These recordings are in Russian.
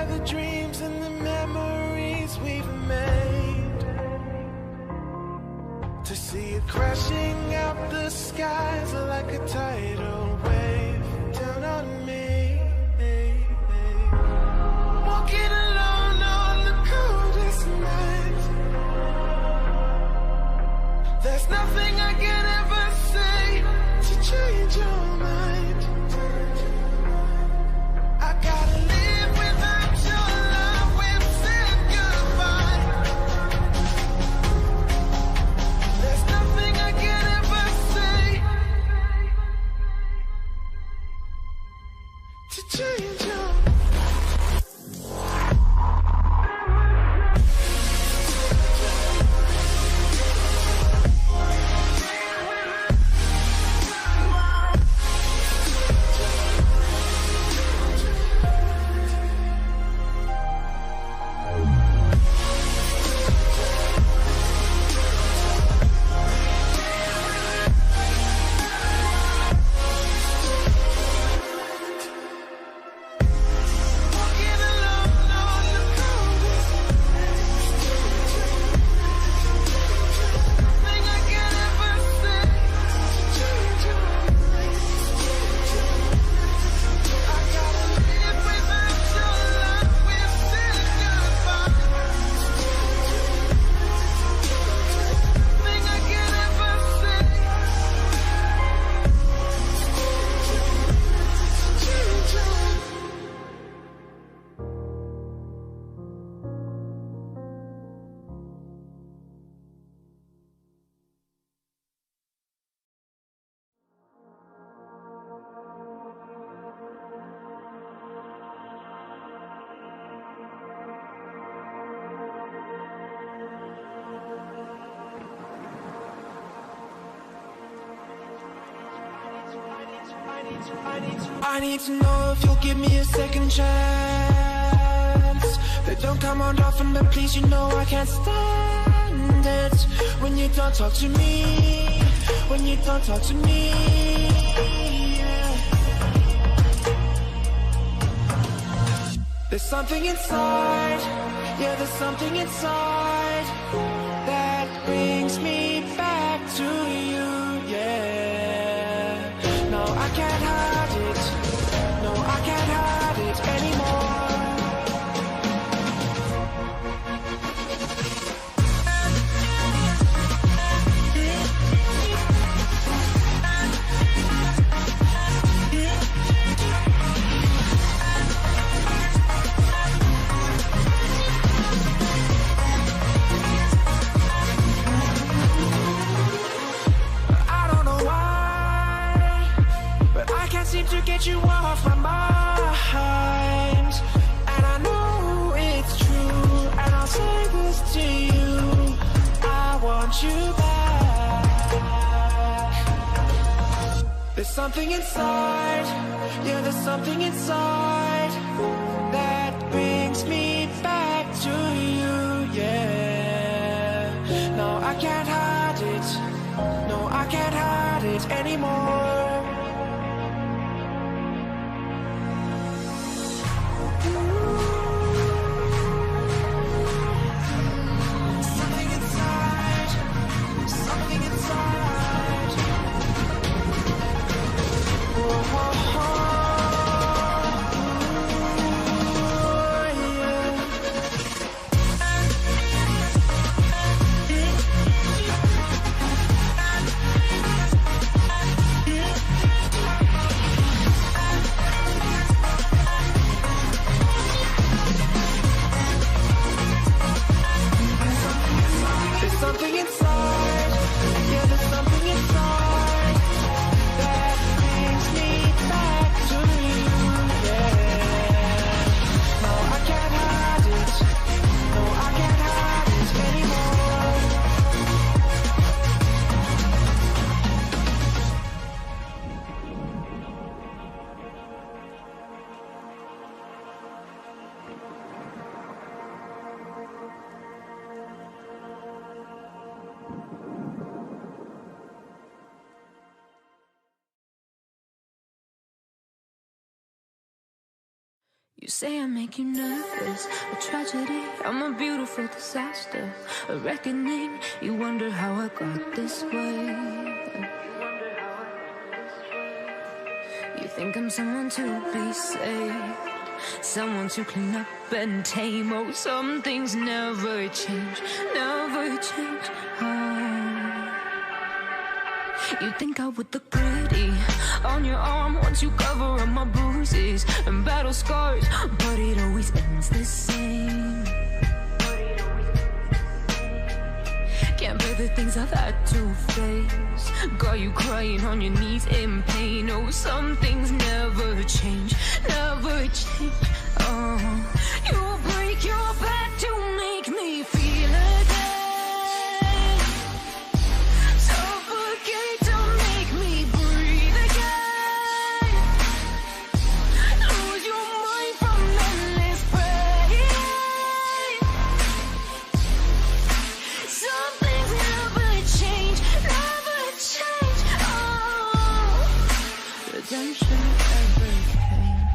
by the dreams and the memories we've made, to see it crashing out the skies like a tidal wave down on me. Walking alone on the coldest night, there's nothing I can ever say to change your mind. I gotta live without your love, we've said goodbye. There's nothing I can ever say to change your mind. I need to know if you'll give me a second chance. They don't come around often, but please, you know I can't stand it when you don't talk to me, when you don't talk to me, yeah. There's something inside, yeah, there's something inside that brings me back to you, yeah. No, I can't hide it, no, I can't hide it anymore. Seem to get you off my mind, and I know it's true, and I'll say this to you, I want you back. There's something inside, yeah, there's something inside that brings me back to you, yeah. No, I can't hide it, no, I can't hide it anymore. You say I make you nervous, a tragedy, I'm a beautiful disaster, a reckoning, you wonder how I got this way. You think I'm someone to be saved, someone to clean up and tame. Oh, some things never change, never change. Oh. You think I would look pretty on your arm once you cover up my bruises and battle scars, but it always ends the same. Can't bear the things I've had to face, got you crying on your knees in pain. Oh, some things never change, never change. Oh, you break your back to make me feel again, suffocate to make me breathe again, lose your mind from endless pain. Some things never change, never change. Oh, redemption ever came.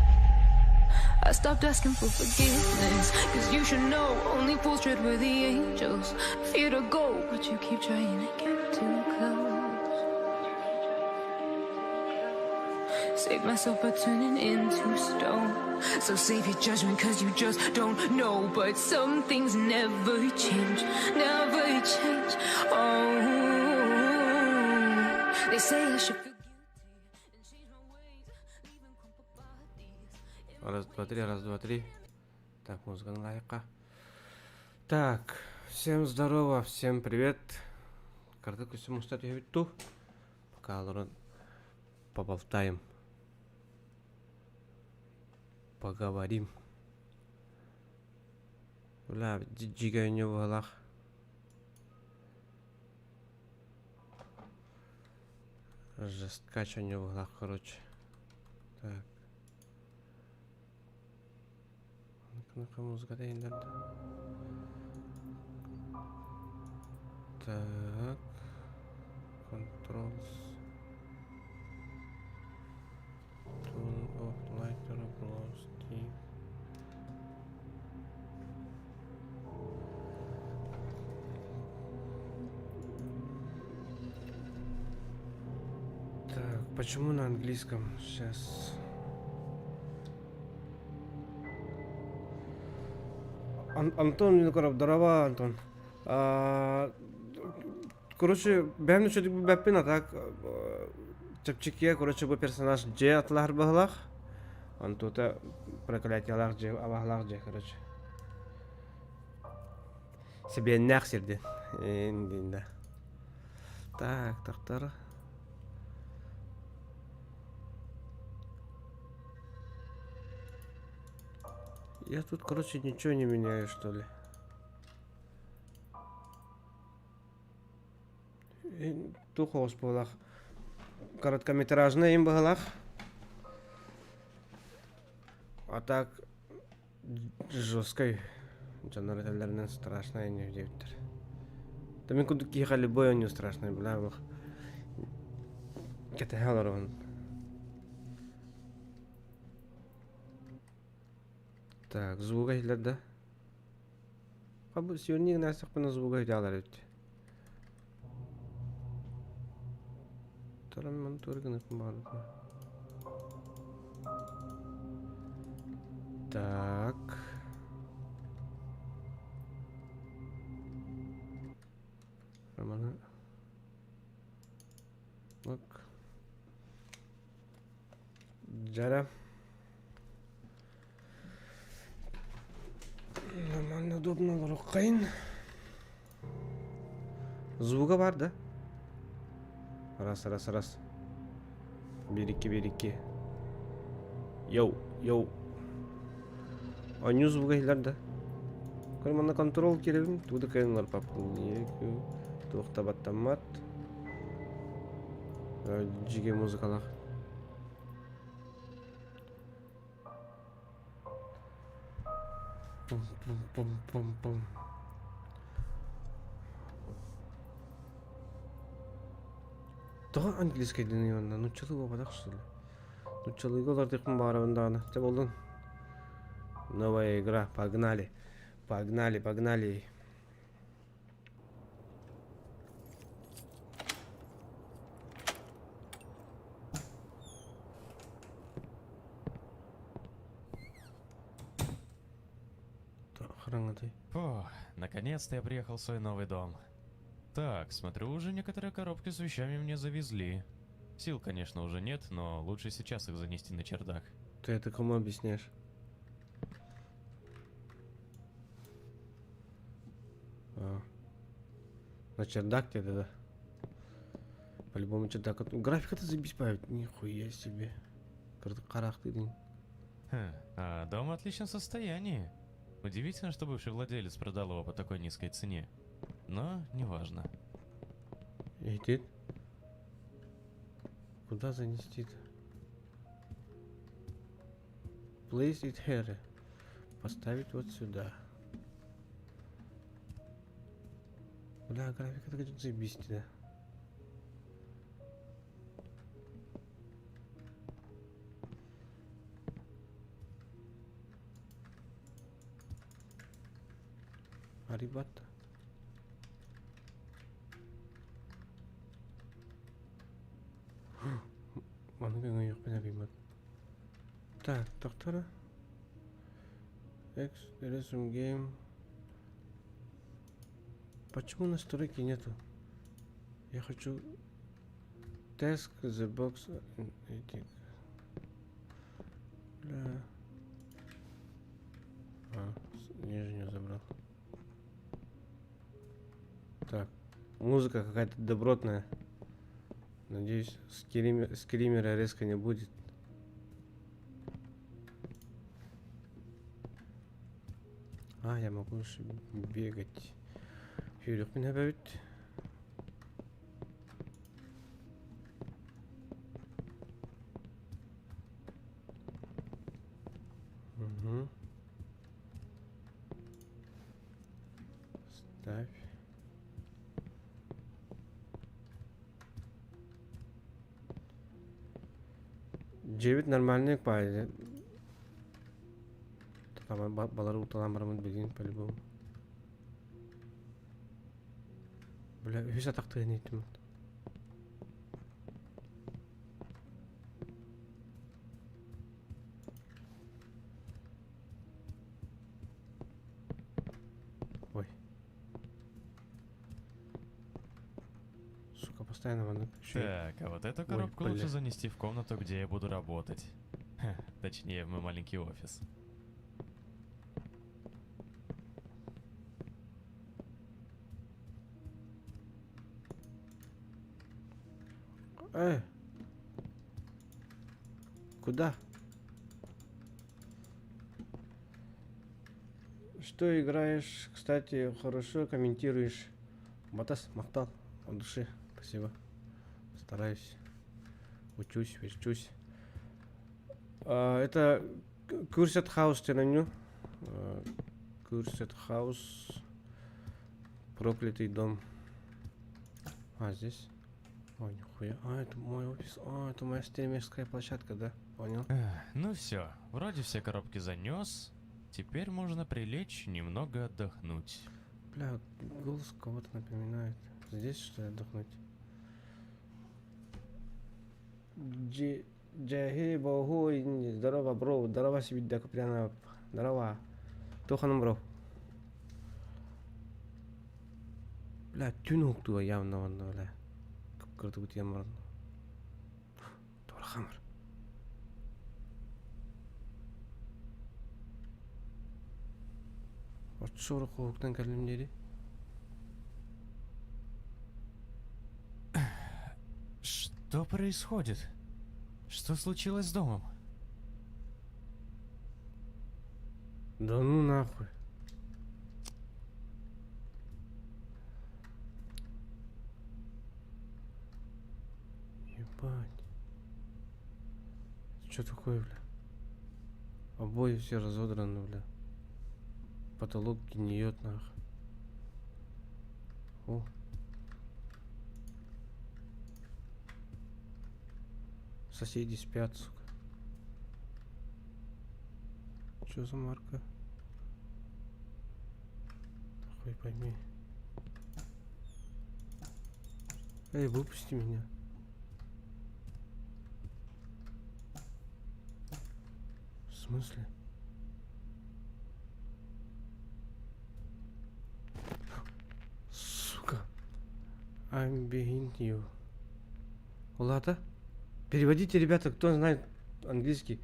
I stopped asking for forgiveness, cause you should know only fools tread with the angels. Fear to go, but you keep trying to get too close. Save myself by turning into stone. So save your judgment cause you just don't know. But some things never change, never change. Oh, they say I should feel guilty and change my ways, leaving crumpled bodies. Раз, два, три, раз, два, три. Так, музыка на лайка. Так, всем здорово, всем привет. Картинку всему стать я виду. Пока поболтаем. Поговорим. Бля, джига у него в головах. Жесткач у него в головах, короче. Так. Ну-ка, музыка да инде. Так. Controls. Tune of lighter glow stick. Так, почему на английском? Сейчас. Антон Винокуров, здорово, Антон. Короче, бәмні чөдік бұл бәппен атак чепчикке, короче, бұл персонаж же атылар бағылақ. Антота проклятиялар же, авағылар же, короче. Себе нәқ серден. Енді. Так, тақтар. Я тут, короче, ничего не меняю, что ли. Тухос болах. Короткометражный им болах. А так жесткой. Жанры страшная не видите. Там и куда кихали бой не страшный, бля. Кете хелорон. Так, звука hilada. Кабы сегодня нас на звука хилалар бит. Таран мен турганы бар. Так. Романа. Вот. Жара. Нормально, удобно, рукайн. Звука бар, да? Раз. Береки. Йоу. Аню звука хилар, да? Кармана контрол керегін. Туды кайынлар папын. Туықта баттамат. Жиге музыкалақ. Пум. Daha английский dinliyorlar. Nutçalı babadaq что ли? Nutçalı olar deqin barabında ana. Te boldun. Новая игра. Погнали. Погнали, погнали. Охрана ты. О, наконец-то я приехал в свой новый дом. Так, смотрю, уже некоторые коробки с вещами мне завезли. Сил, конечно, уже нет, но лучше сейчас их занести на чердак. Ты это кому объясняешь? А. На чердак тебе да? По-любому чердак. Графика-то забить память. Нихуя себе. Карах ты. А дом в отличном состоянии. Удивительно, что бывший владелец продал его по такой низкой цене. Но неважно. Идет. Куда занести-то? Place it here. Поставить вот сюда. Бля, графика так заебись, да? Арибата. Маны гана yok ben арибат. Так, доктора. X, resume game. Почему настройки нету? Я хочу task the box edit. Бля. Нижнюю забрал. Так, музыка какая-то добротная. Надеюсь, скримера резко не будет. Я могу еще бегать. Фюрик меня бьет. Угу. Ставь. Джевит нормальный парень. Там балару таламбарамын бегин по-любому. Бля, весь атақты не еттім. Ой. Сука, постоянно вон. Так, а вот эту коробку лучше занести в комнату, где я буду работать. Точнее, в мой маленький офис. Куда? Что играешь? Кстати, хорошо комментируешь. Матас, махтал от души. Спасибо. Стараюсь. Учусь. Это Cursed House тираню. Cursed House. Проклятый дом. Здесь. Ой, нихуя. Это мой офис. Это моя стримерская площадка, да? Понял. Ну все, вроде все коробки занес. Теперь можно прилечь, немного отдохнуть. Бля, голос кого-то напоминает. Здесь что ли отдохнуть? Джахи богу, здорово, бро. Здорово себе, да, Купрянов. Здорово. Тоханом, бро. Бля, тюнук туа явно вон, бля. Круто будет ямар. Тора хамар. Вот шоры хоуктан кәлімдері. Что происходит? Что случилось с домом? Да ну нахуй. Ебать. Что такое, бля? Обои все разодраны, бля. Потолок гниет, нахуй. О. Соседи спят, сука. Что за марка? Хуй пойми. Эй, выпусти меня. В смысле? Сука. I'm behind you. Ладно. Переводите, ребята, кто знает английский.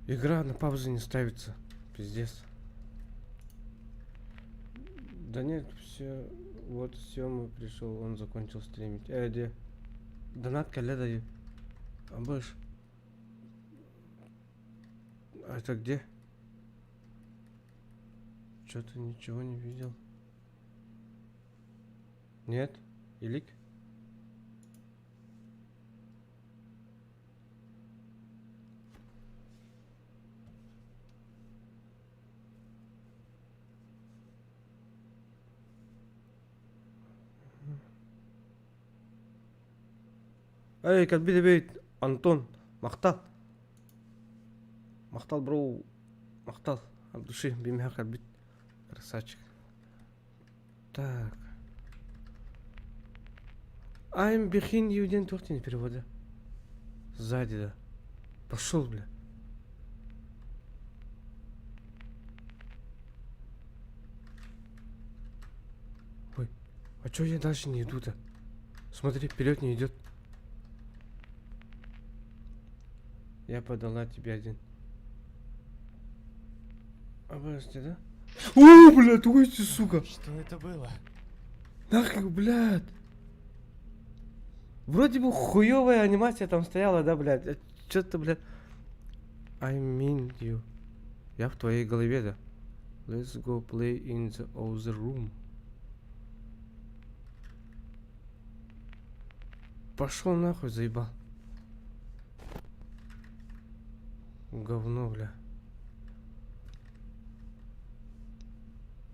Игра на паузу не ставится. Пиздец. Да нет, все. Вот Сёма пришел, он закончил стримить. Где? Донат коля даю. Абыш. А это где? Что-то ничего не видел. Нет? Илик? Эй, кәлбиде бейт, Антон, мақтал. Мақтал, бро, мақтал. От души, бимя кәлбит. Красавчик. Так. I'm behind you, день тухтин перевода. Сзади, да. Пошел, бля. Ой, а чё я дальше не иду-то? Смотри, вперед не идет. Я подала тебе один. А подожди, да? О, блядь, уйди, сука! Что это было? Нахуй, блядь! Вроде бы хуёвая анимация там стояла, да, блядь? Чё-то, блядь... I mean you. Я в твоей голове, да? Let's go play in the other room. Пошел нахуй, заебал. Говно, бля.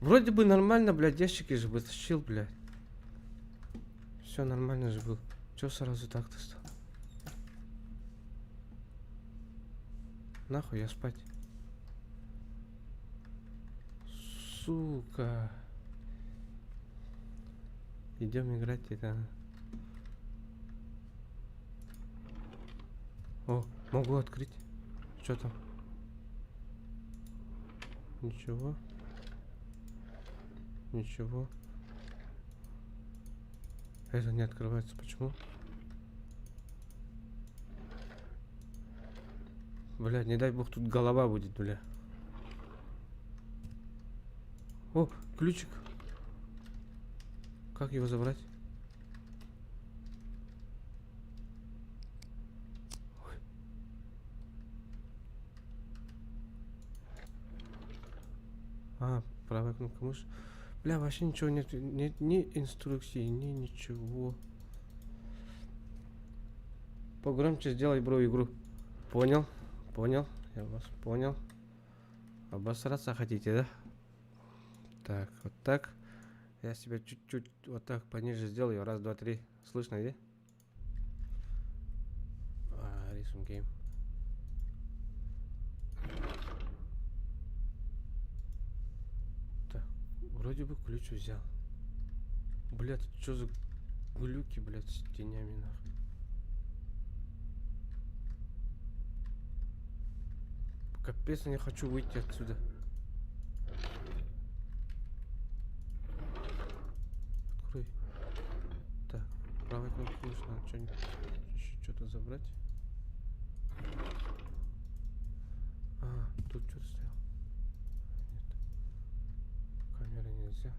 Вроде бы нормально, блядь, ящики же вытащил, блядь. Все нормально же был. Чё сразу так-то стал? Нахуй я спать. Сука. Идем играть это. О, могу открыть. Что там? Ничего. Ничего. Это не открывается. Почему? Бля, не дай бог тут голова будет, бля. О, ключик. Как его забрать? Ой. А, правая кнопка мыши. Бля, вообще ничего нет. Нет ни инструкции, ни ничего. Погромче сделай, бро, игру. Понял? Понял? Я вас понял. Обосраться хотите, да? Так, вот так. Я себя чуть-чуть вот так пониже сделаю. Раз, два, три. Слышно, где? Рисун гейм. Так, вроде бы ключ взял. Блядь, что за глюки, блядь, с тенями, нахуй. Капец, я не хочу выйти отсюда. Открой. Так, правой кнопкой мыши надо что-нибудь еще что-то забрать. А, тут что-то стоял. Нет. Камера нельзя.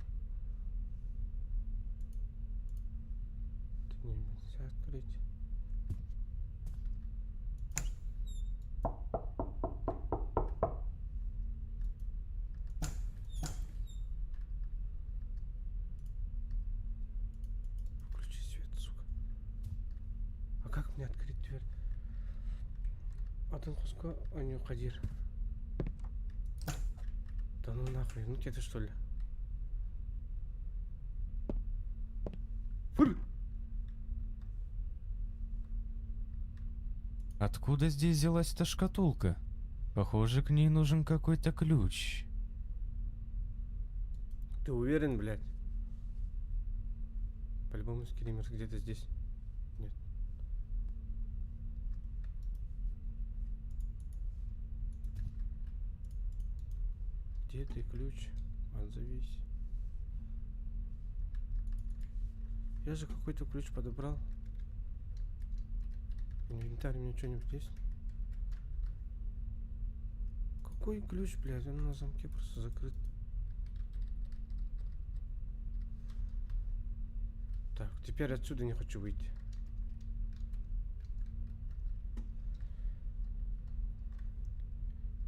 Это нельзя открыть. Включи свет, сука. А как мне открыть дверь? Атын Хуска, Аню Кадир. Да ну нахуй, ну это что ли? Фыр! Откуда здесь взялась эта шкатулка? Похоже, к ней нужен какой-то ключ. Ты уверен, блядь? По-любому скример где-то здесь. Нет. Где ты, ключ? Отзовись. Я же какой-то ключ подобрал. В инвентаре у меня что-нибудь есть? Какой ключ, блядь? Он на замке просто закрыт. Так, теперь отсюда не хочу выйти.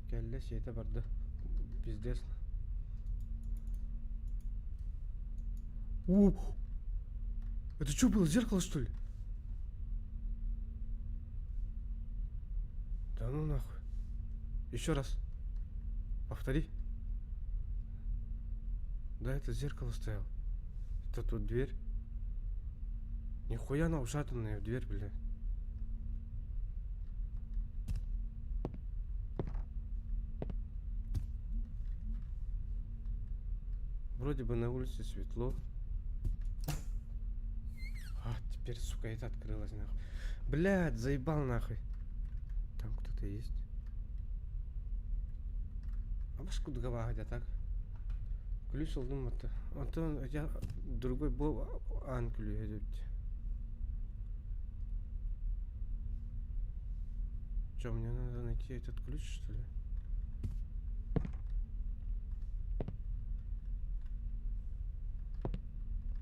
Келлес, это барды. Пиздец. О! Это что было, зеркало, что ли? Да ну нахуй. Еще раз. Повтори. Да, это зеркало стояло. Это тут дверь. Нихуя она ушатанная дверь, блядь. Вроде бы на улице светло. А, теперь, сука, это открылось, нахуй. Блядь, заебал, нахуй. Там кто-то есть. А башку договаривать, так? Ключ алдым-то. А то я другой был анклю едет. Че, мне надо найти этот ключ, что ли?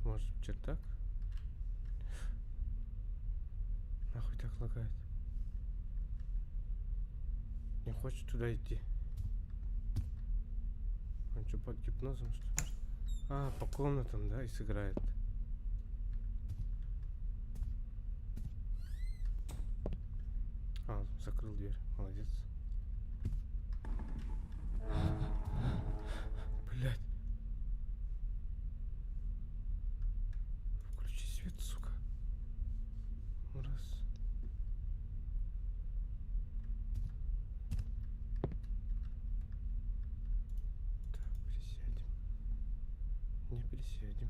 Может, чердак? Нахуй так лагает. Не хочет туда идти. Он что, под гипнозом, что ли? А, по комнатам, да, и сыграет. А, закрыл дверь. Молодец. Блять. Включи свет, сука. Раз. Так, присядем. Не присядем.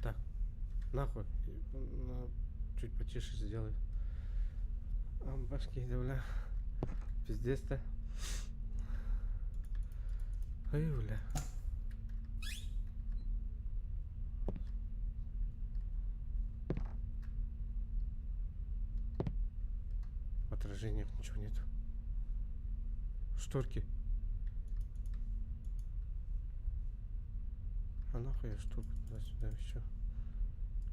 Так, нахуй. Чуть потише сделай. А башки, да, бля. Пиздец-то. Ой, бля. В отражениях ничего нету. Шторки. А нахуй я шторку туда-сюда еще.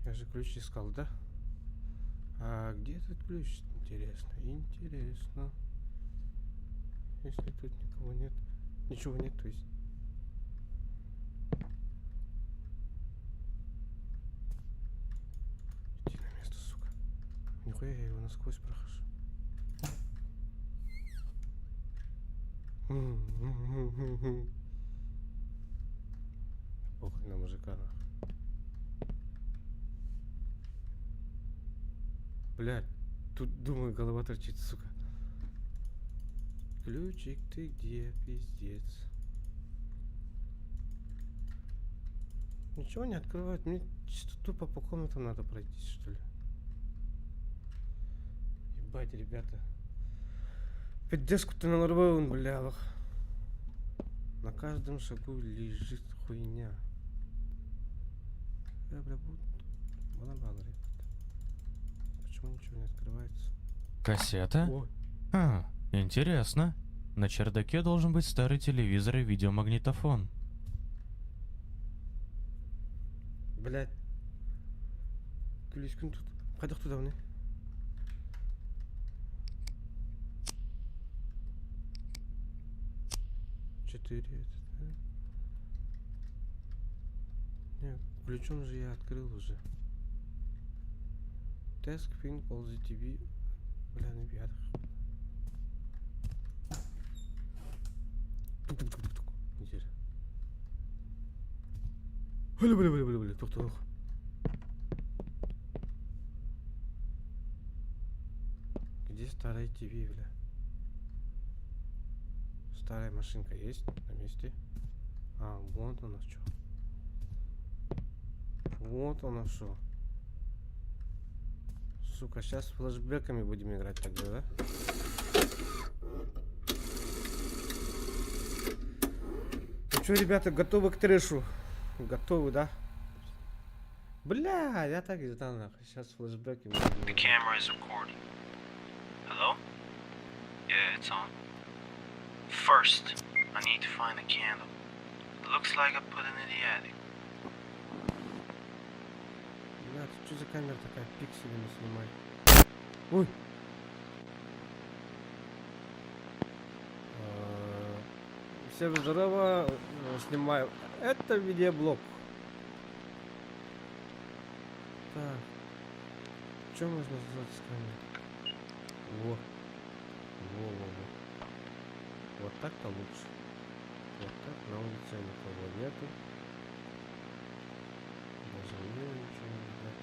Я же ключ искал, да? А где этот ключ? Интересно, интересно. Если тут никого нет. Ничего нет, то есть. Иди на место, сука. Нихуя я его насквозь прохожу. Похуй на мужика, нахуй. Блядь, тут, думаю, голова торчит, сука. Ключик, ты где, пиздец? Ничего не открывает, мне чисто тупо по комнатам надо пройтись, что ли. Ебать, ребята. Пиздец-то нарвал, блядь. На каждом шагу лежит хуйня. Я, бля, почему ничего не открывается? Кассета? Ой. А, интересно. На чердаке должен быть старый телевизор и видеомагнитофон. Блядь. Ключ тут. Қайдақ туда мне? Четыре. Да? Не, ключом же я открыл уже. Task pin all the TV. Бля, не бьят. Тук-тук-тук-тук. Неделя. Бля, тоқтық. Старая ТВ, бля. Старая машинка есть на месте. А, вот она что. Вот она что. Сука, сейчас с флешбеками будем играть тогда, да? Ну что, ребята, готовы к трэшу? Готовы, да? Бля, я так и знал, нахуй. Сейчас флешбеки будем The играть. camera is recording. Hello? Yeah, it's on. First, I need to find a candle. It looks like I put it in the attic. Бля, ты что за камера такая пикселями снимает? Ой! Всем здорово, снимаю. Это видеоблог. Так. Что можно сделать с камерой? Во. Во. Вот так-то лучше. Вот так на улице никого нету. Даже мне ничего не видать.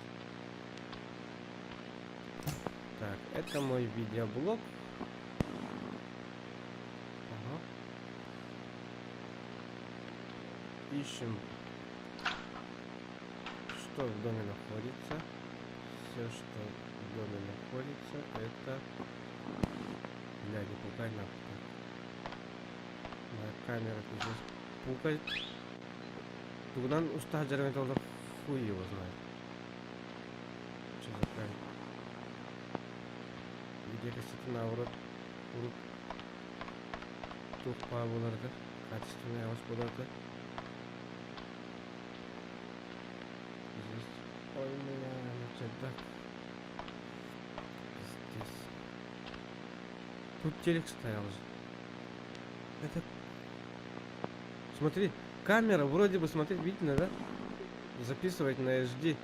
Так, это мой видеоблог. Ага. Ищем, что в доме находится. Все, что в доме находится, это... Бля, не пугай нахуй. Моя камера здесь пугает. Тугдан уста жарган олар хуй его знает. Что за камера? Видеокассеты наоборот. Тухпа буларды. Качественный аваз буларды. Здесь... Ой, меня, так. Здесь... Тут телек стоял же. Это... Смотри, камера вроде бы смотреть видно, да? Записывать на HD.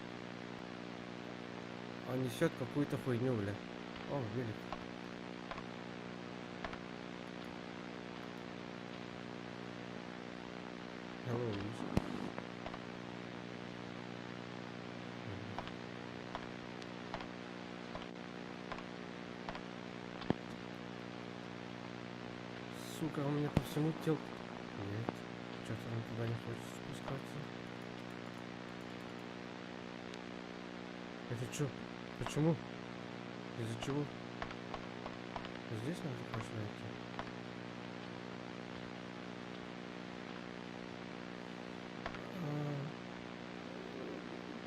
А несет какую-то хуйню, бля. О, велик. Hello, сука, у меня по всему телу. Нет, что-то он туда не хочет спускаться. Это что? Почему? Из-за чего? Здесь надо хочешь найти?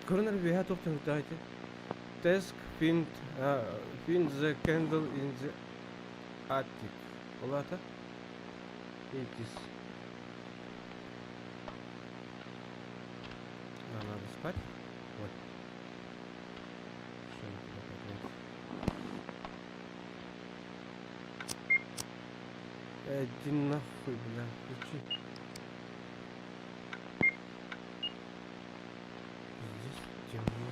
Corner we had often dieted. Task find the candle in the attic. Olata? It is. Надо спать? Вот. Что я туда поднес? Иди нахуй, бля, включи. Здесь темно.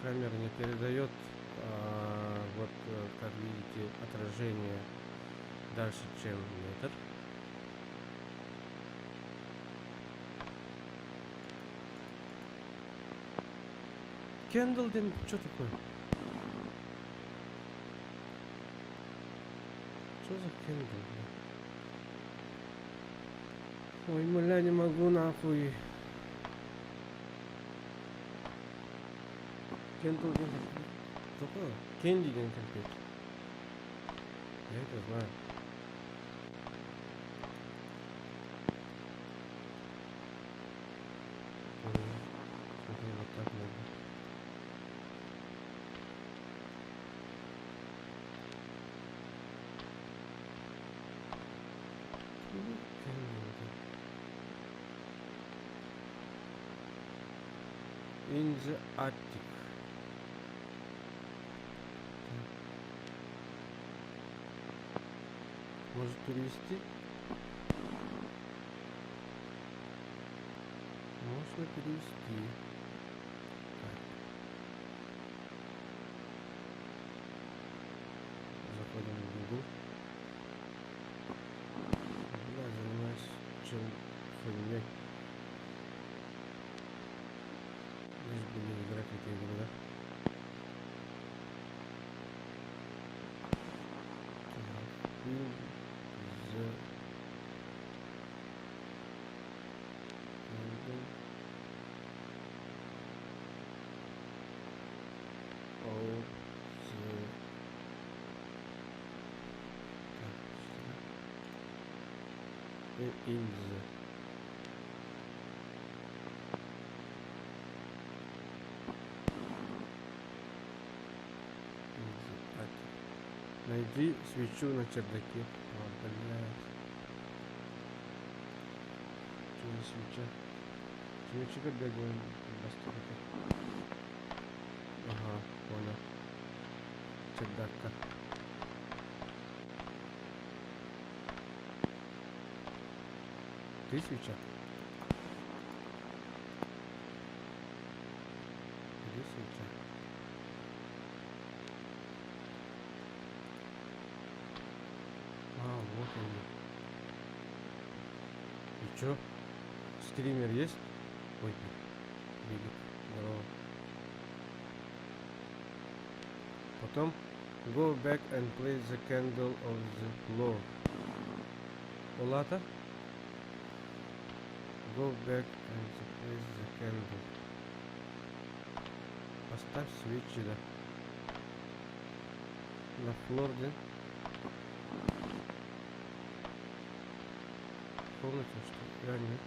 Камера не передает, вот как видите, отражение дальше, чем метр. Кендл, что такое? Что за кендл? Ой, мля, не могу нахуй. Кендл день такое? Кенди день компьютер. Я это знаю. Смотри, вот так надо. In the attic. Может перевести? Можно перевести. Так. Заходим в Google. Я занимаюсь чем хуйней. in the candle of the in the Найди свечу на чердаке. Блядь. Что за свеча? Свечка бегаем. Ага, понял. Чердакка. Ты свеча? Где свеча? А, вот они. И чё? Скример есть? Ой, видит. Здорово. Потом go back and place the candle on the floor. Улата? Go back and place the candle. Поставь свечи, да. На флор, да? В комнате, что ли? Нет.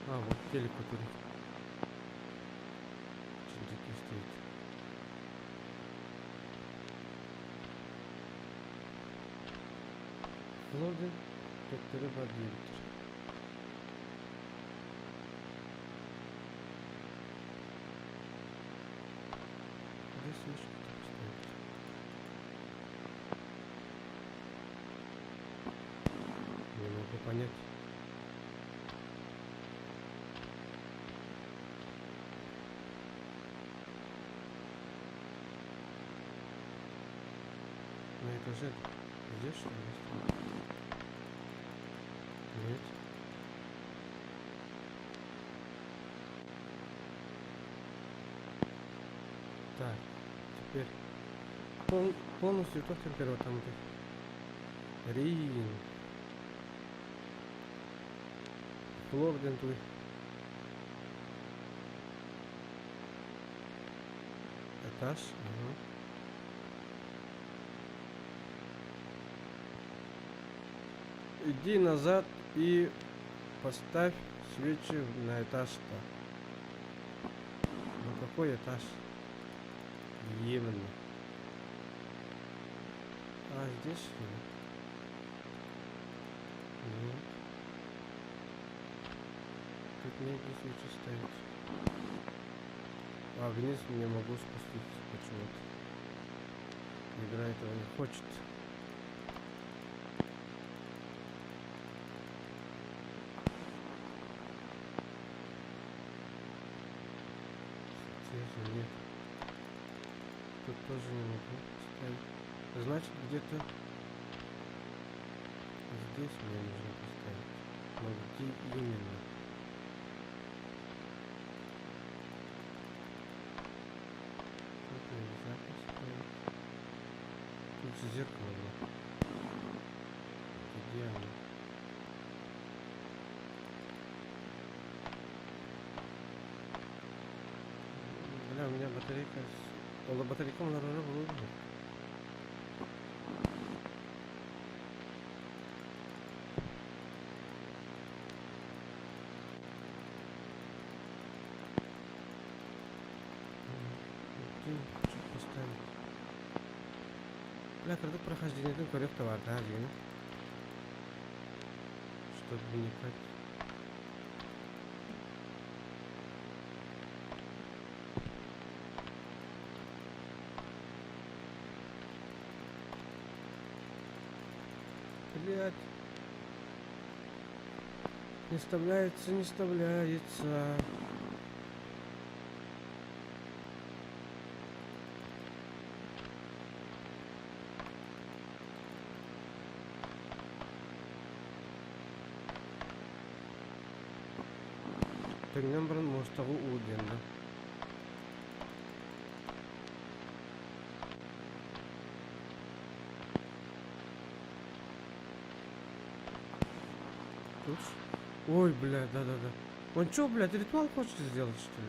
А, вот телек, который в чердаке стоит. Флорден, как рыба двигатель. Где свечка-то поставить? Не могу понять. На этаже здесь что ли? Нет. Так, теперь полностью тот температура там где. Рин. Флорден туй. Этаж. Ага. Иди назад и поставь свечи на этаж-то. Ну какой этаж? Именно. А здесь что ли? Нет. Тут негде свечи ставить. А вниз не могу спуститься почему-то. Игра этого не хочет. Здесь нет. Тут тоже не могу поставить. Значит, где-то здесь мне нужно поставить. Но где именно? Тут нельзя поставить. Тут зеркало было. Где оно? Бля, у меня батарейка... Ола батарейка на работает. Что поставить? Бля, когда прохождение там корректор var daha yeni. Чтобы вникать. Блять. Не вставляется, не вставляется. Тегнен бұрын Мостағу Уденді. Ключ. Ой, бля, да-да-да. Он чё, блядь, ритуал хочет сделать, что ли?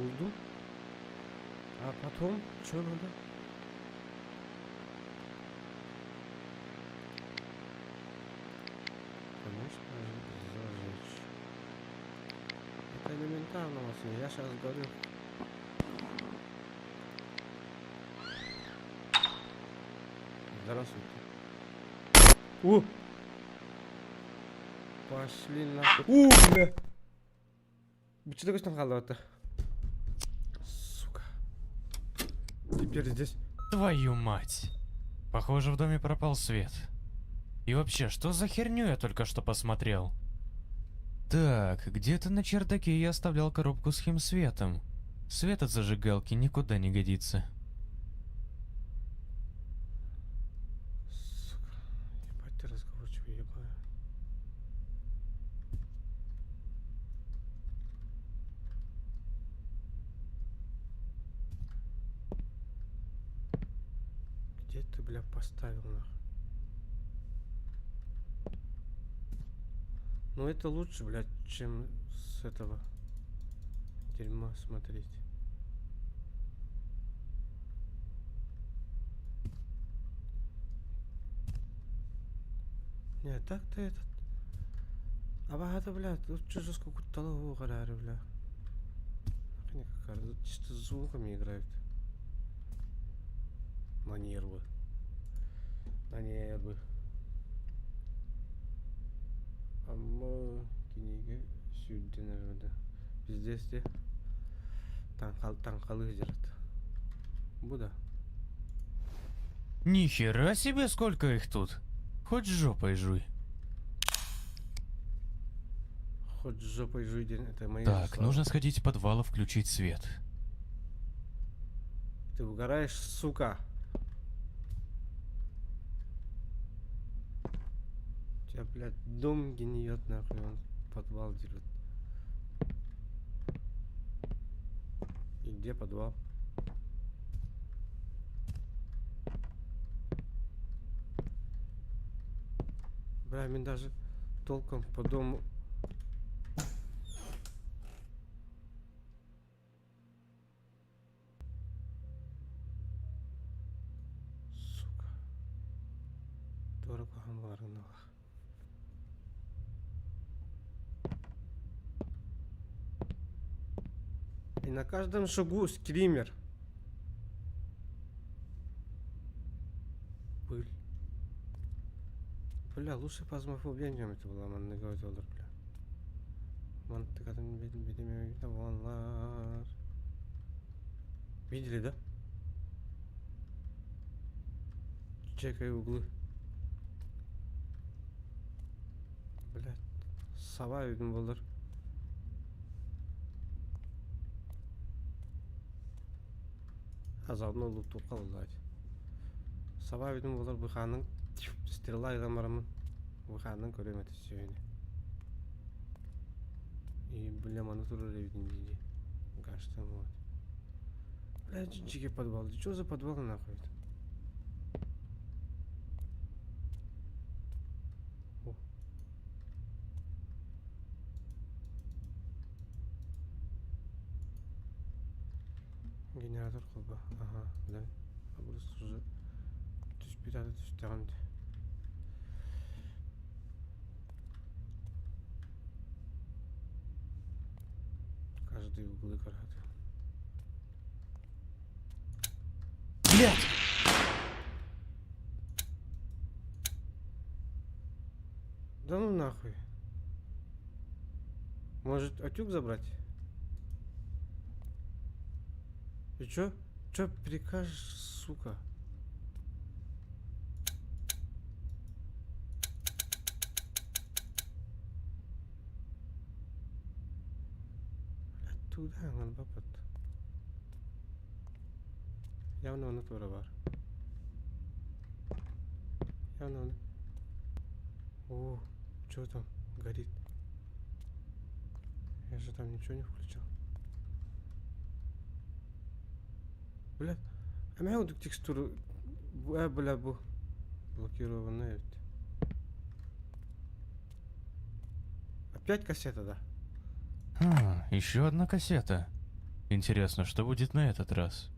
Уйду. А потом, чё надо? Конечно, зажечь. Это элементарно, Василий, я сейчас говорю. Здравствуйте. О! Пошли нахуй. Бля! Что такое халата? Сука. Теперь здесь. Твою мать. Похоже, в доме пропал свет. И вообще, что за херню я только что посмотрел? Так, где-то на чердаке я оставлял коробку с химсветом. Свет от зажигалки никуда не годится. Сука. Ебать ты разговорчивый, ебаю. Где ты, бля, поставил нахуй? Ну это лучше, блядь, чем с этого дерьма смотреть. Не, так-то этот. А это, блядь, лучше же сколько толового гаража, бля. Охренеть, как чисто звуками играют. На нервы. На нервы. Ama kiniga suydi nerede? Bizde işte танкалы держат. Буда. Нихера себе, сколько их тут. Хоть жопой жуй. Хоть жопой жуй, это мои Так, слова. нужно сходить в подвал и включить свет. Ты угораешь, сука. У тебя, блядь, дом гниет, нахуй, он подвал держит. И где подвал? Бля, мне даже толком по дому. Сука. Дорого хамбарного. И на каждом шагу скример. Пыль. Бля, лучше пазмофобия это была, man ne говорит olur bля. Мантыкадан бедеме таванлар. Видели, да? Чекай углы. Блядь. Сава үйдүн болар. А заодно луту калдать. Сава үйдүн болар быханын стрела айламарамын. Быханын көрөм это сегодня. И бля, маны турар үйдүн диди. Гаштам вот. Бля, жиге подвал. Что за подвал нахуй? О. Генератор колба. Ага, да. А burası уже түспейт ады түстөгөн. Каждый углы карат. Блять! Да ну нахуй. Может, утюг забрать? И чё? Чё прикажешь, сука? Оттуда он бабат. Явно он тоже бар. Явно он. О, чё там горит? Я же там ничего не включал. Бля, а меня вот текстуру, бля, бу. Блокированная ведь. Опять кассета, да? Еще одна кассета. Интересно, что будет на этот раз?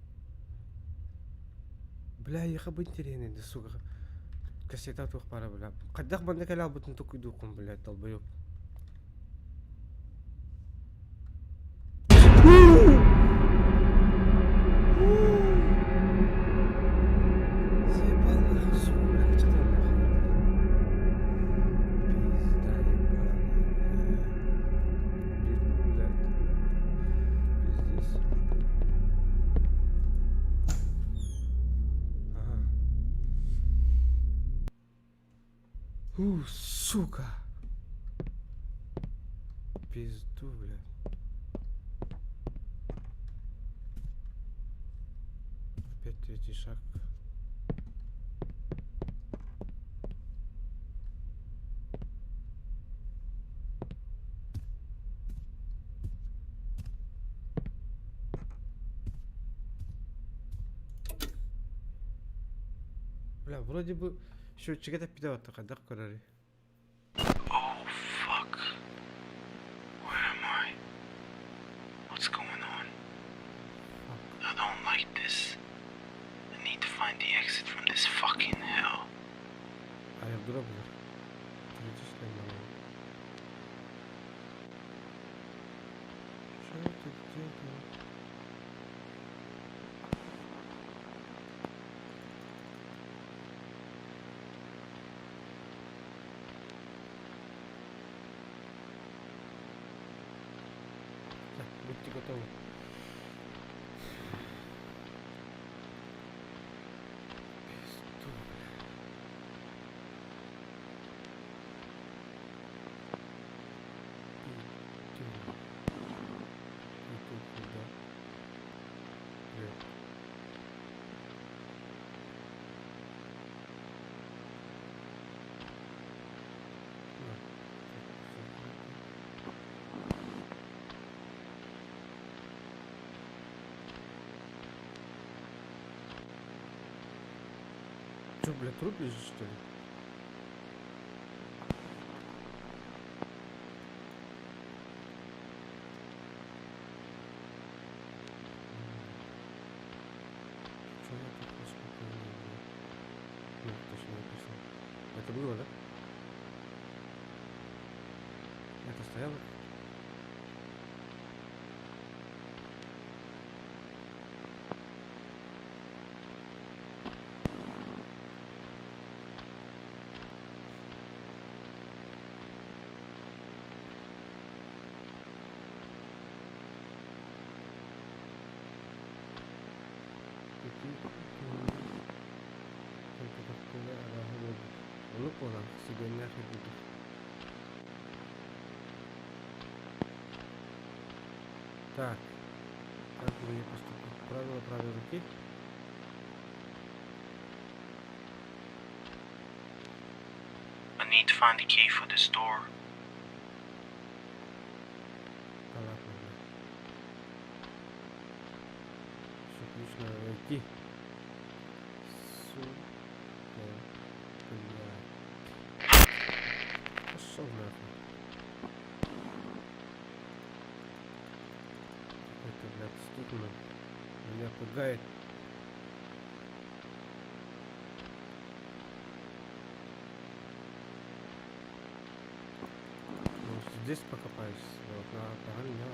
Бля, я бы интересно, да сука. Кассета тух пара, бля. Кадах банда калял бутын тук идукум, блядь, долбоёб. Заебал нахуй, сука, бля, что там нахуй? Пизда ебаная, бля. Пиздец. Ага. Сука. Пизду, блядь. Опять третий шаг. Бля, вроде бы счетчик это пидавата, когда карари. Oh, fuck. Where am I? What's going on? I don't like this. I need to find the exit from this fucking hell. Airdrop'lar. Tretий шлем, наверное. Что это где-то? Так, будьте готовы. Пизду, бля. Пиздю. И тут куда? Бля. На. Чё, бля, труп лежит, что ли? Чё я тут успокоил, бля? Ну, точно написано. Это было, да? Это стояло? Ну понял, себе нахер буду. Так, как бы я поступил? Правило правой руки. I need to find the key for this door. Понятно, да. Все ключ надо найти. Сука, блядь. Пошел нахуй. Это, блядь, стукно. Меня пугает. Может, здесь покопаюсь. Вот, на не надо.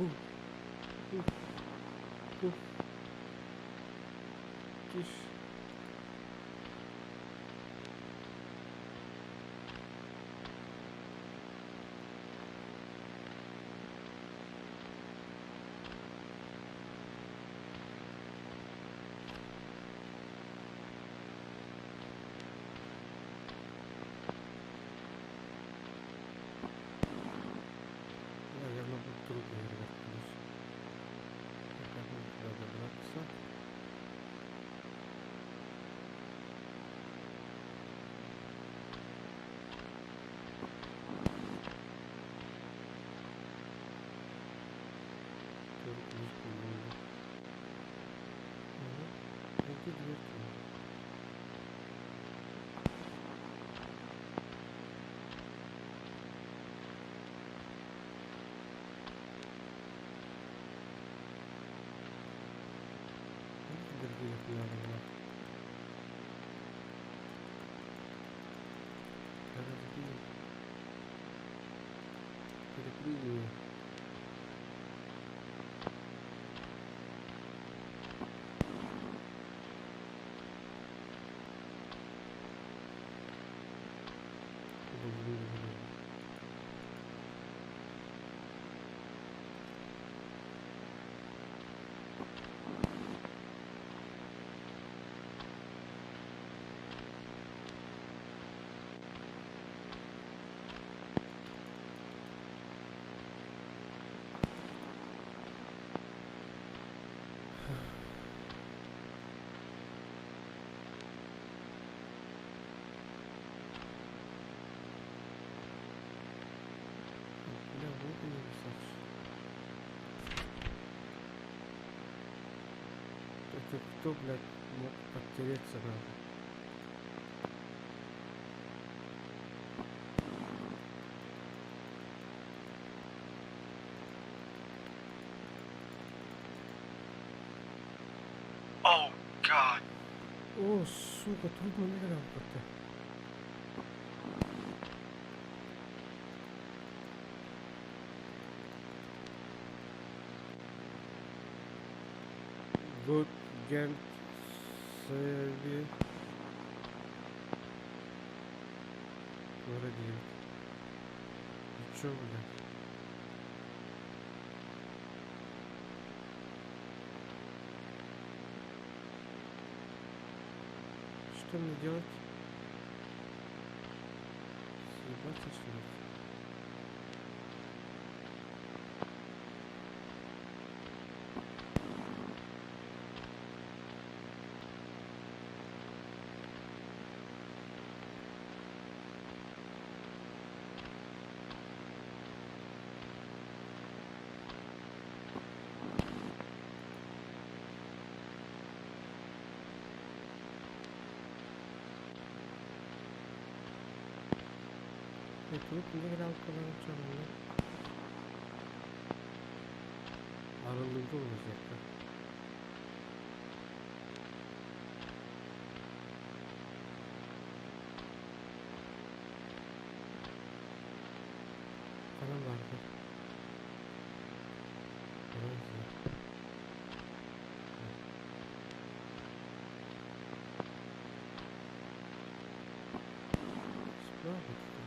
Ух, ух, ух. Тише. Наверное, будет трудно, ребят, плюс. Как мне туда добраться? Только не вспомнил. Найди дверь. Других надо было. Разбил. Перепрыгиваю. Бля, вот и висячий. Это кто, блядь, мог подтереться надо? Oh God. О, сука, трудно играл как-то. Good Gent Sevi. Вроде. И чё, блядь? Что мне делать? Съебаться, что ли? И тут не играл поначалу, да? Аралыгы вызывка. Карабарда. Розы. Справа кто?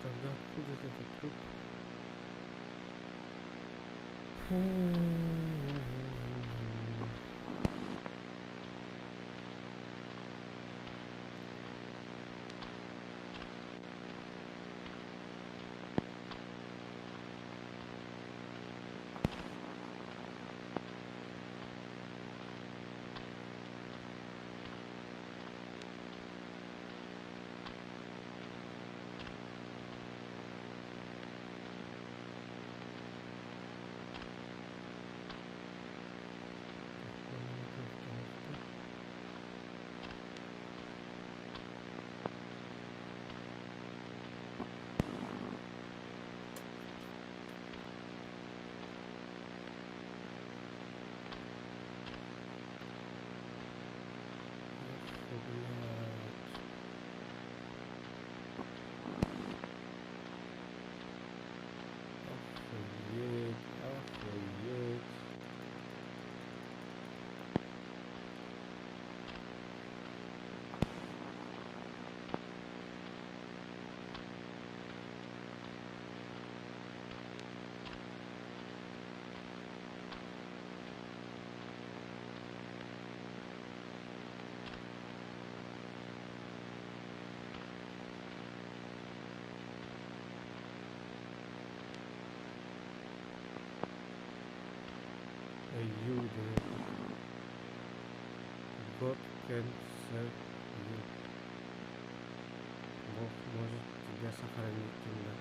Тогда откуда этот труп? God can save you. Бог может тебя сохранить иногда.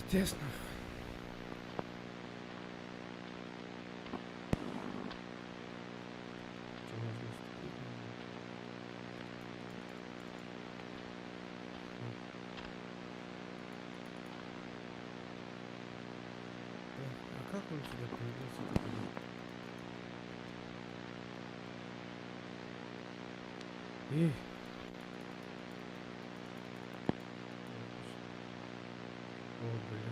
Пиздец, нахуй. Что можно уступить? А как он сюда появился? И... О, бля.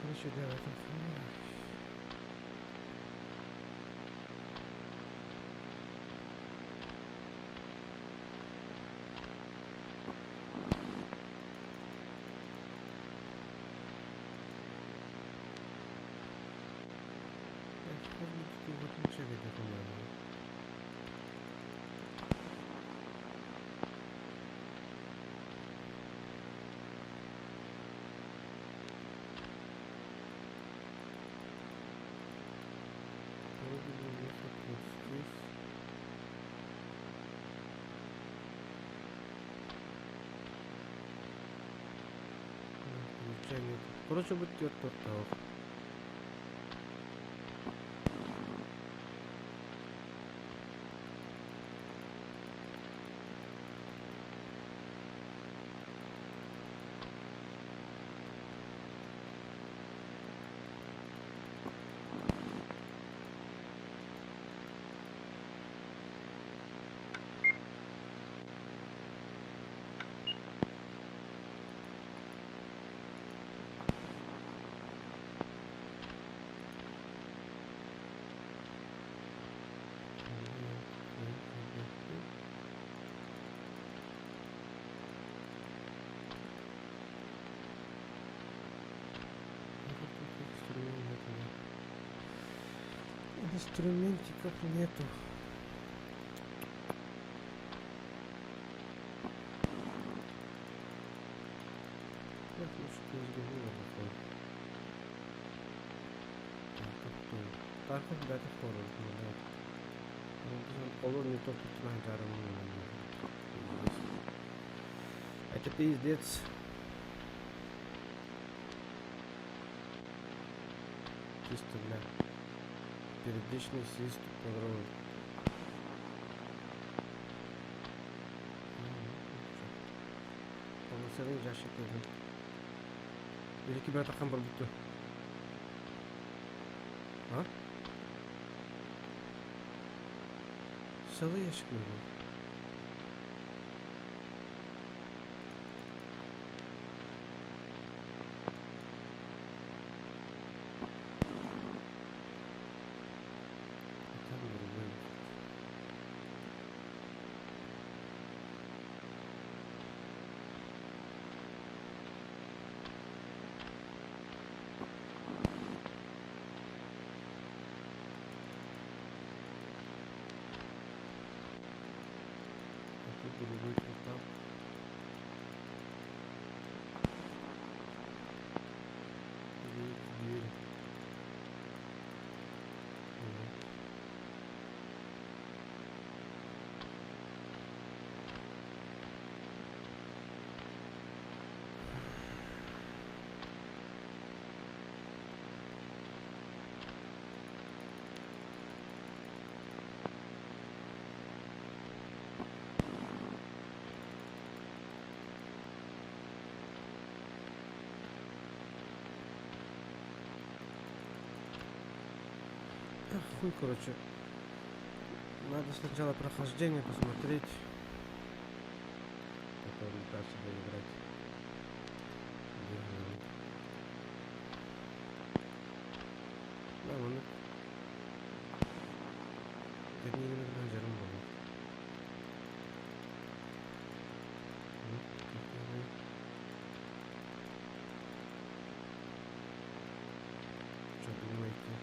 Короче, да, в этом фильме. Вот ничего видно, по-моему. Вроде бы выход вот здесь. Ключа нет. Короче, будет тот портал. Инструментиков нету. Я лучше разговор такой. Так как да, это хоррор, да. Хоррор не только трансдаром. Это пиздец. Чисто для периодичный свист подробно. Полноценный ящик нужен. Или тебя атахан бар будто. А? Целый ящик нужен. Ах, хуй, короче. Надо сначала прохождение посмотреть. Потом дальше играть. Да, он... Это не менеджером был. Что думаете?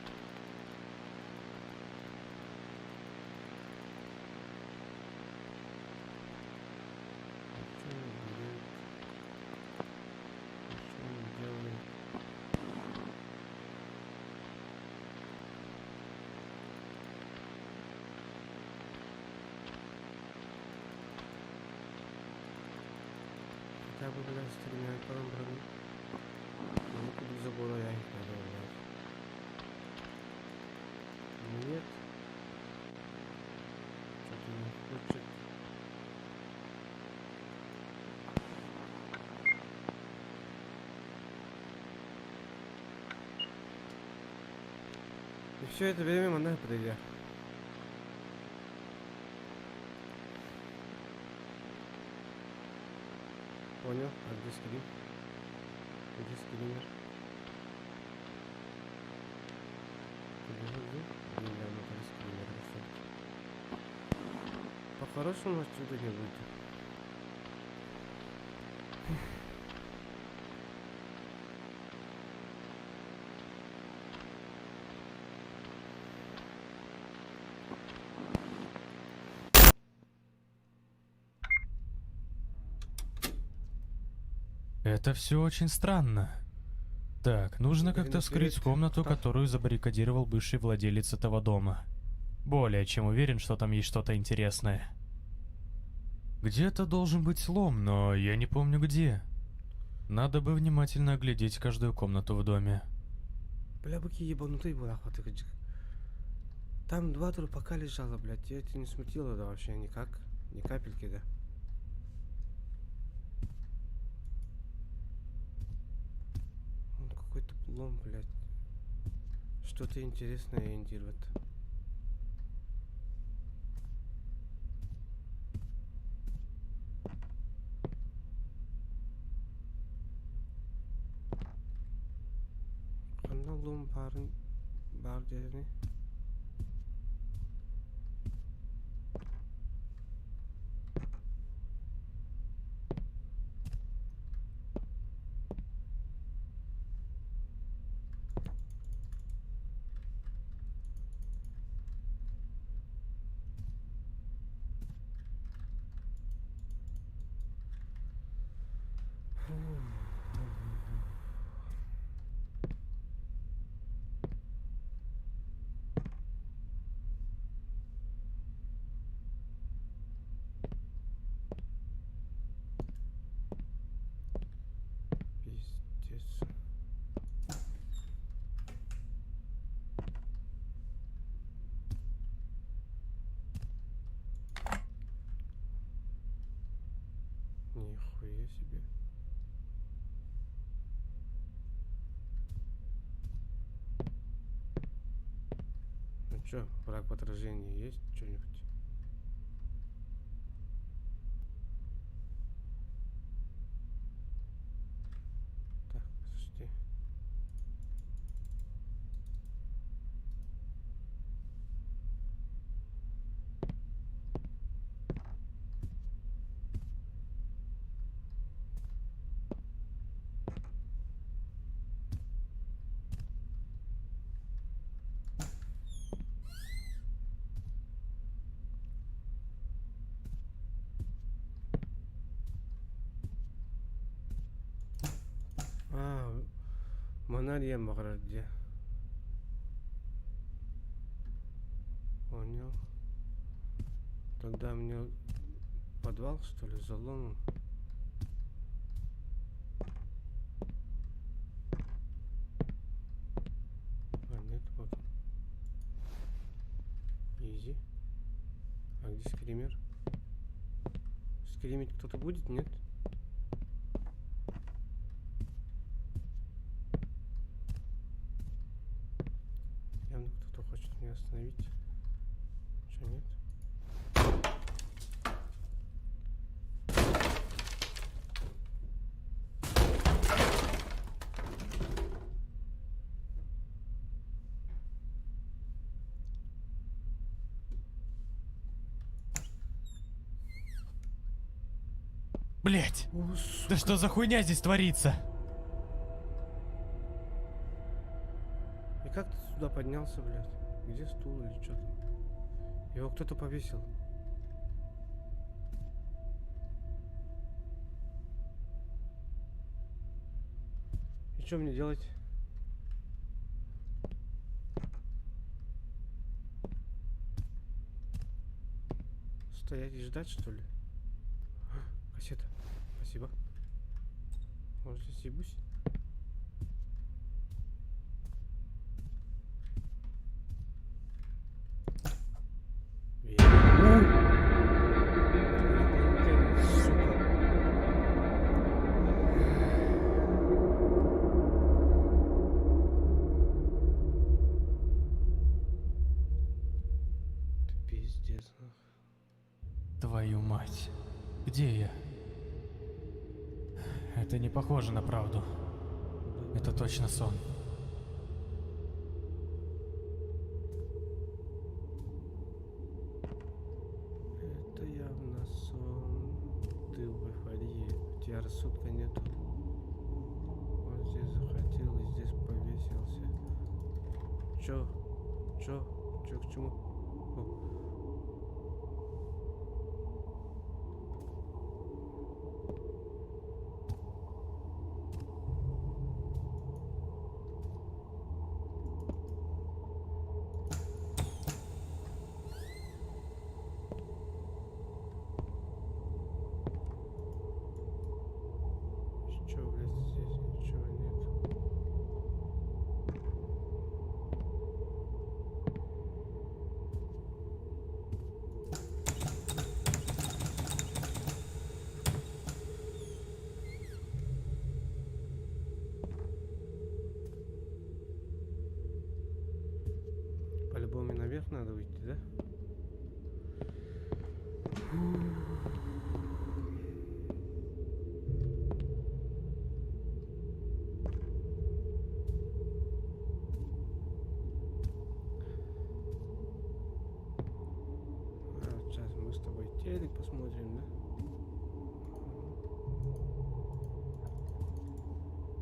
Что он делает? Что он делает? Хотя бы, блядь, стреляет по нам, брат. Ну, куда забора я их надо убрать. Нет. Что-то не хочет. И все это время монах подойдя. Понял. А где скрин? Где скринер? Где? Не, ну это скринер. По-хорошему отсюда не выйти. Это все очень странно. Так, нужно как-то вскрыть комнату, которую забаррикадировал бывший владелец этого дома. Более чем уверен, что там есть что-то интересное. Где-то должен быть слом, но я не помню где. Надо бы внимательно оглядеть каждую комнату в доме. Бля, быки ебанутый был, охота. Там 2 трупака лежало, блядь. Тебя это не смутило, да, вообще никак? Ни капельки, да? Он какой-то плом, блядь. Что-то интересное индирует. Қандай лом бар деді? Пиздец. Нихуя себе. Ну чё, враг в отражении есть что-нибудь? Так, подожди. Монария Маграде. Понял. Тогда мне подвал, что ли, заломом? А, нет, вот. Изи. А где скример? Скримить кто-то будет, нет? Явно кто-то хочет меня остановить? Че, нет? Блять! О, сука. Да что за хуйня здесь творится? И как ты сюда поднялся, блядь? Где стул или что там? Его кто-то повесил. И что мне делать? Стоять и ждать, что ли? Кассета. Спасибо. Может, я съебусь? Сука. Ты пиздец. Твою мать. Где я? Это не похоже на правду. Это точно сон. Это явно сон. Ты в эйфории. У тебя рассудка нету. Он здесь захотел и здесь повесился. Чё? Чё к чему? О. Чё, блядь, здесь ничего нет. По-любому наверх надо выйти, да? Сейчас мы с тобой телек посмотрим, да?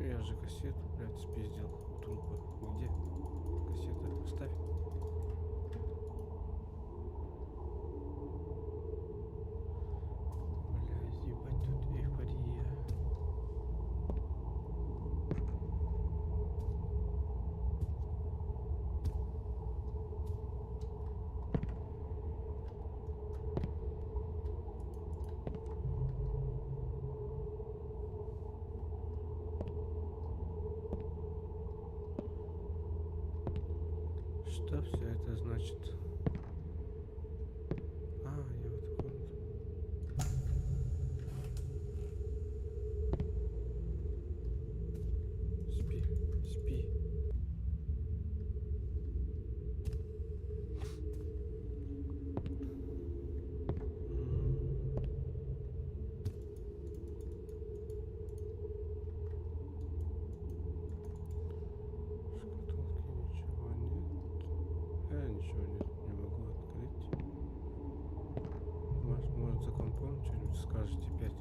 Я же кассету, блядь, спиздил у трупа. Где? Кассета, ставь. Блядь, ебать, тут эйфория. Что все это значит? А, я в эту комнату. Спи, спи. Шкатулки ничего нет. Ничего нет, не могу открыть. Может за компом что-нибудь скажете опять?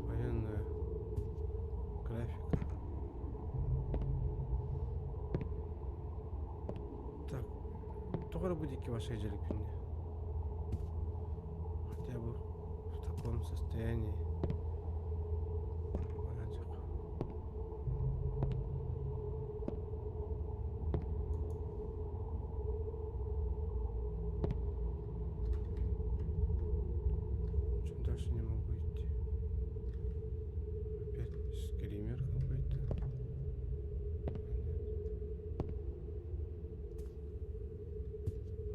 Военная графика. Так, to'g'ri будете ваши желепини? Хотя бы в таком состоянии. Чем дальше не могу идти. Опять скример какой-то.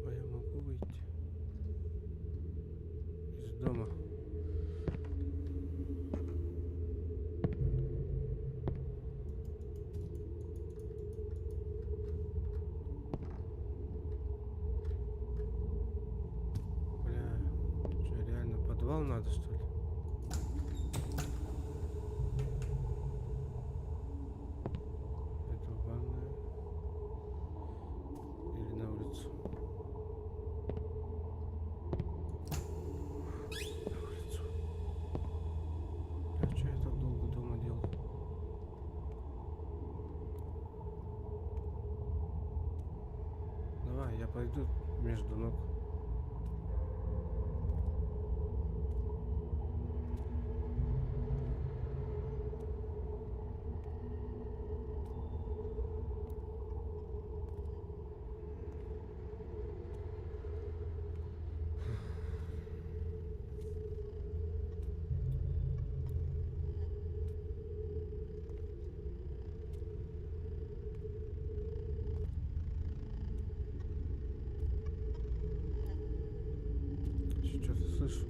А я могу выйти из дома. подвал надо, что ли? Это ванная. Или на улицу? На улицу. А что я так долго дома делал? Давай, я пойду между ног. Что-то слышу.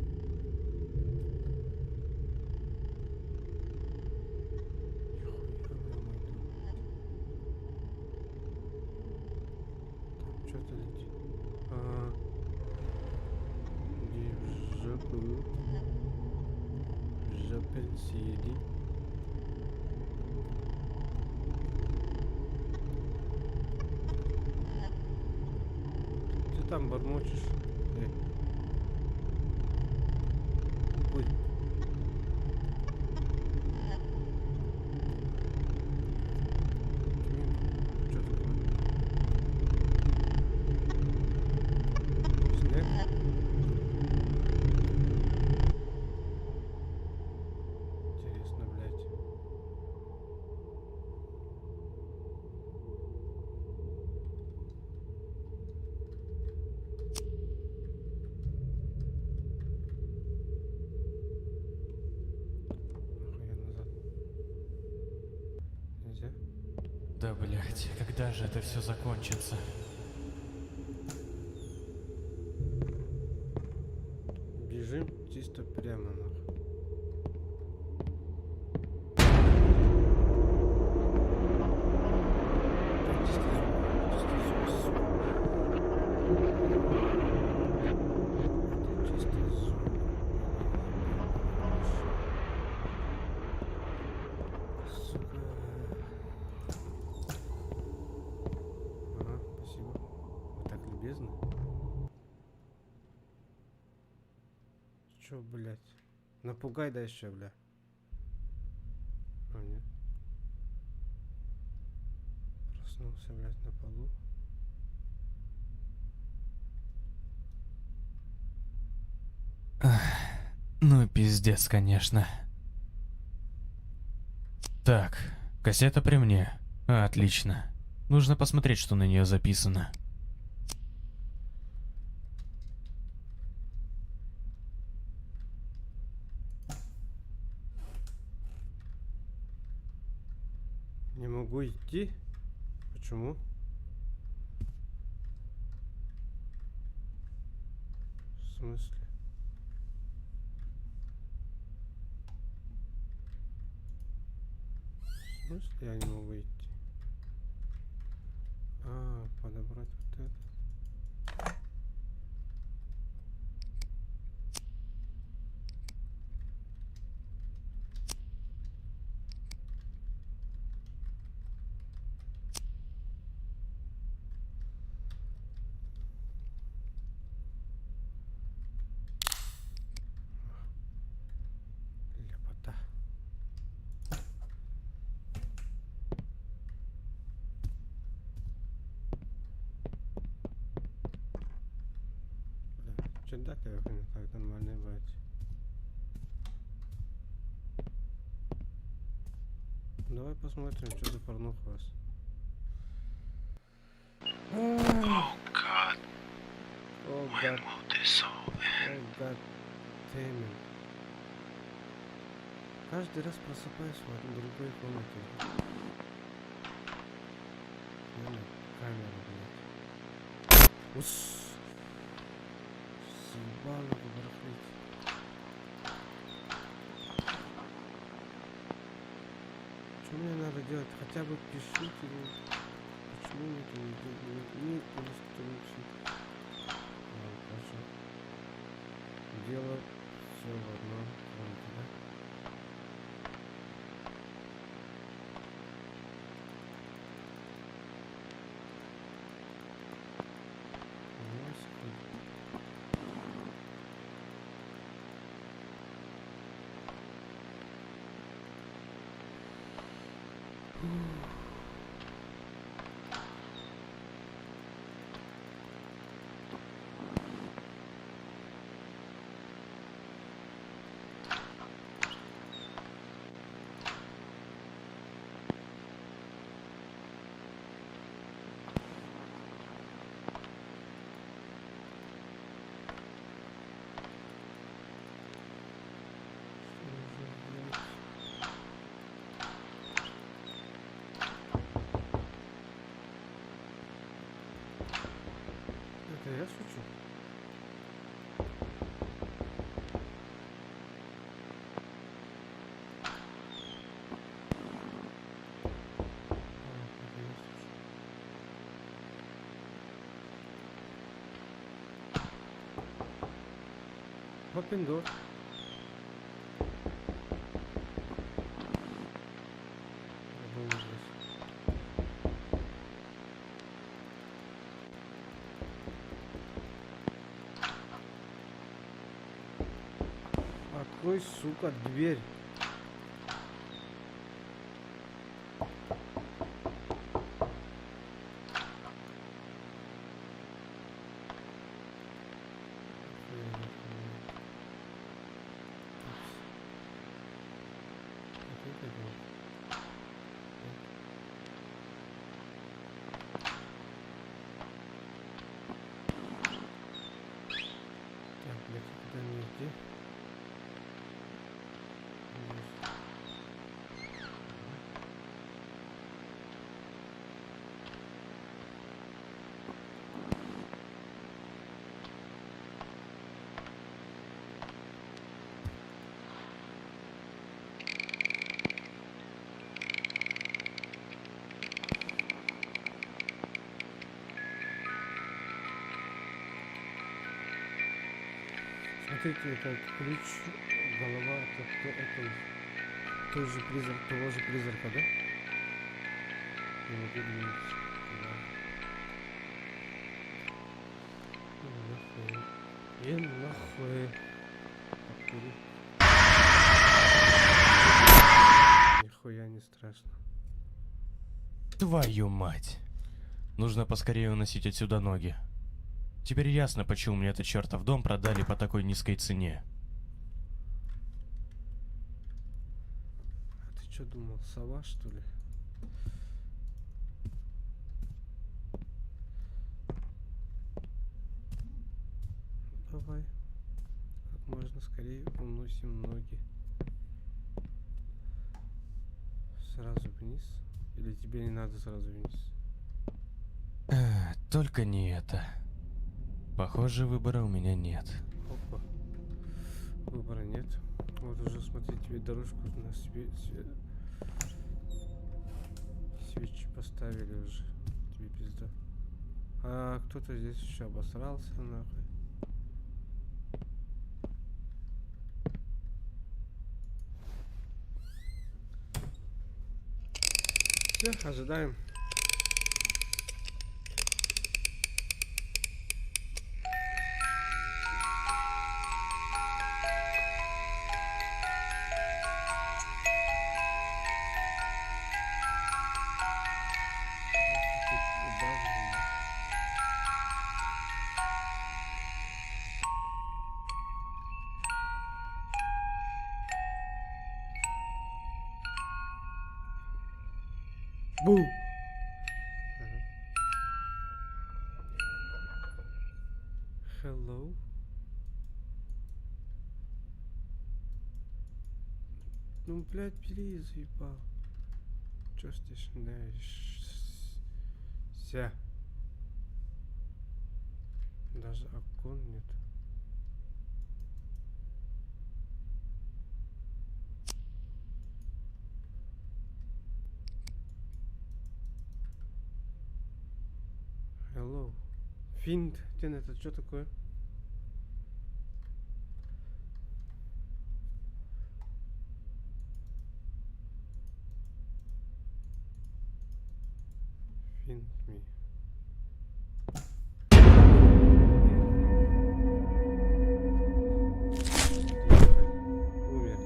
Там что-то летит. Иди в жопу. В жопе сиди. Ты там бормочешь? Ой. Что такое? Снег? Интересно, блядь. Нахуй я назад. Нельзя? Да, блядь, когда же это все закончится? Бежим чисто прямо нахуй. Так, чисто звук, это чисто звук. Сука. Ага, спасибо. Вы так любезны. Чё, блядь? Напугай да еще, бля. А, нет. Проснулся, блядь, на полу. Ну, пиздец, конечно. Так, кассета при мне. Отлично. Нужно посмотреть, что на нее записано. Не могу идти? Почему? В смысле? В смысле я не могу идти? А, подобрать вот это. Ляпота. Бля, чердак я не так нормально бать. Давай посмотрим, что за порнуха у вас. Oh God, О, when гад, will this all end? о, гад, тэмин. Каждый раз просыпаюсь в другой комнате. Камера, блядь. Ус. Съебало барахлить. Что мне надо делать? Хотя бы пишите. Почему мне это не инструкции? Ладно, хорошо. Дело все Это я шучу? Это я шучу. Open door. Я был здесь. Открой, сука, дверь. Так, блядь, куда мне идти? Смотрите, это ключ, голова этой той же призрак, того же призрака, да? Не могу двинуться. Да. Нахуй. Покурю. Нихуя не страшно. Твою мать. Нужно поскорее уносить отсюда ноги. Теперь ясно, почему мне этот чертов дом продали по такой низкой цене. А ты что думал, сова, что ли? Давай. Как можно скорее уносим ноги. Сразу вниз? Или тебе не надо сразу вниз? Только не это. Похоже, выбора у меня нет. Опа. Выбора нет. Вот уже, смотри, тебе дорожку на свечи поставили уже. Тебе пизда. А кто-то здесь еще обосрался, нахуй. Все, ожидаем. Бу! Hello? Ну, блядь, бери, заебал. Чё стесняешься? Даже окон нет. Hello. Финт. Тен, это что такое? Финт ми. Умерли.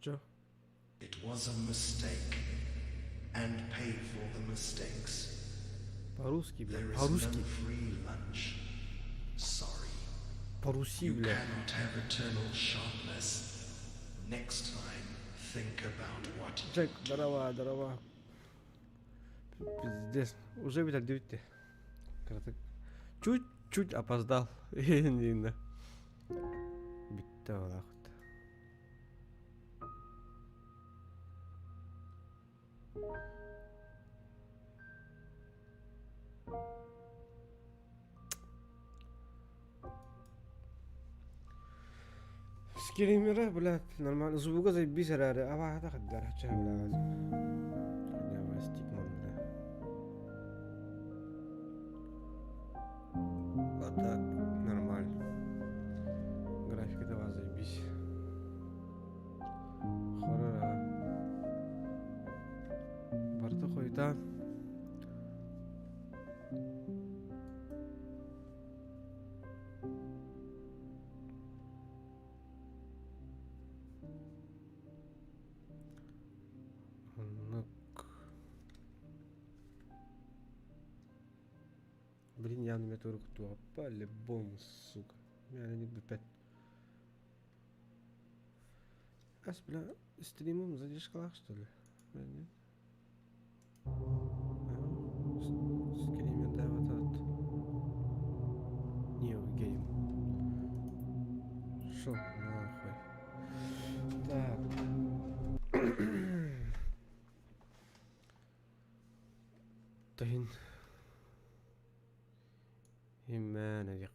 Чё? It was a mistake, and pay for the mistakes. По-русски, бля. There is По-русски. no free lunch. Sorry. По-руси, You бля. cannot have eternal sharpness. Next time, think about what you Джек, здорово, здорово. Пиздец. Уже бітті. Чуть-чуть опоздал. Енді. Бітті олақыт. Скримера, блядь, нормально. Звука заебись, ради. А это ходара, чё, блядь. Давай, стикман, бля. Вот так, нормально. Графика давай, заебись. Хорора. Барта хуйта. Блин, я на меня руку туда по-любому, сука. Я не опять. Ас, бля, стримом задержкалах, что ли? Бля, нет? Скример, да, вот. New game. Шо, нахуй. Так. Тахин. Именно дик.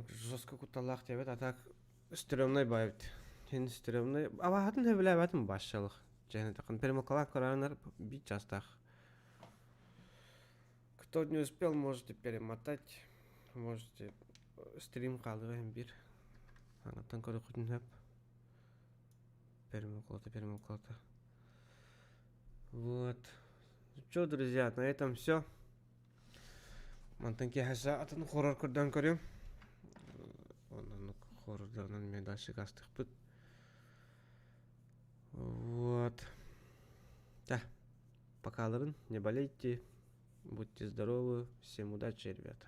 Жестко куталах тебе, а так стрёмный байт. Кен стрёмный. А ватын хевле ватын башчылык. Және такын перемокалак коранар бит частах. Кто не успел, можете перемотать. Можете стрим калдыгын бир. Анатан көрө кутун хеп. Перемоклата. Вот. Что, друзья, на этом все. Мантанки хаса атын хоррор көрдөн көрөм. Онан хоррордан мен дальше гастык бит. Вот. Да. Пока, не болейте. Будьте здоровы. Всем удачи, ребята.